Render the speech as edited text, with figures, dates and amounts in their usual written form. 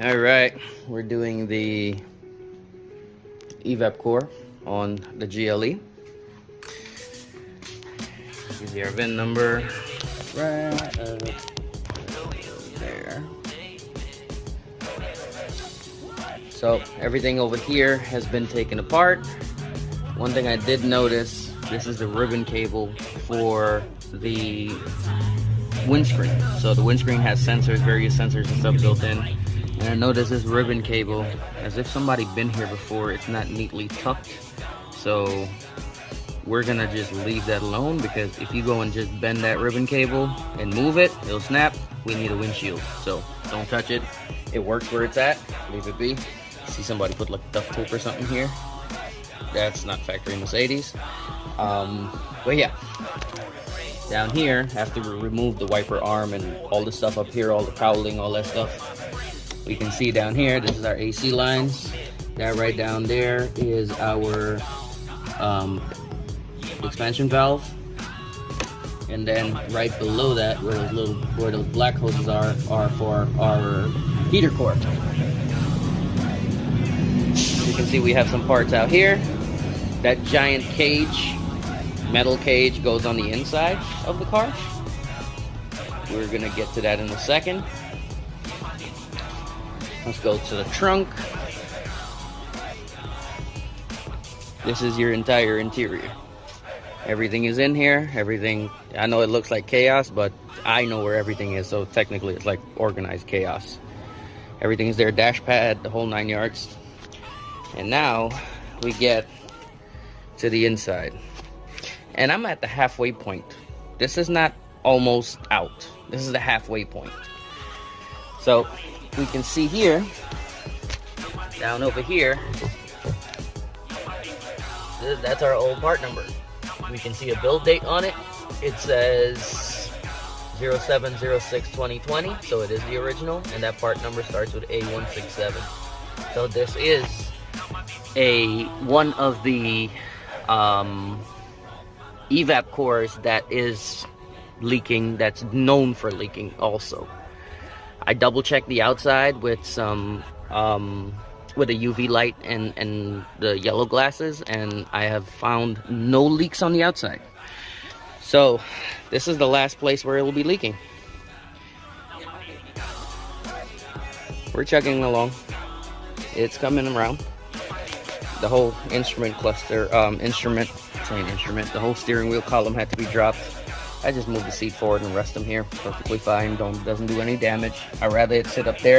All right, we're doing the Evap core on the GLE. Here's our VIN number right there. So everything over here has been taken apart. One thing I did notice, this is the ribbon cable for the windscreen. So the windscreen has sensors, various sensors and stuff built in. And I noticed this ribbon cable, as if somebody been here before, it's not neatly tucked. So we're gonna just leave that alone, because if you go and just bend that ribbon cable and move it, it'll snap. We need a windshield, so don't touch it. It works where it's at, leave it be. See somebody put like duct tape or something here. That's not factory Mercedes. But yeah, down here, after we remove the wiper arm and all the stuff up here, all the cowling, all that stuff, we can see down here, this is our AC lines. That right down there is our expansion valve. And then right below that, where those black hoses are for our heater core. You can see we have some parts out here. That giant cage, metal cage, goes on the inside of the car. We're gonna get to that in a second. Let's go to the trunk. This is your entire interior. Everything is in here. Everything, I know it looks like chaos, but I know where everything is, so technically it's like organized chaos. Everything is there, dash pad, the whole 9 yards. And now we get to the inside. And I'm at the halfway point. This is not almost out. This is the halfway point. So we can see here, down over here, that's our old part number. We can see a build date on it. It says 07/06/2020, so it is the original, and that part number starts with A167. So this is one of the Evap cores that is leaking, that's known for leaking also. I double checked the outside with some with a UV light and the yellow glasses, and I have found no leaks on the outside. So this is the last place where it will be leaking. We're chugging along. It's coming around. The whole instrument cluster, the whole steering wheel column had to be dropped. I just moved the seat forward and rest them here perfectly fine. Doesn't do any damage. I'd rather it sit up there.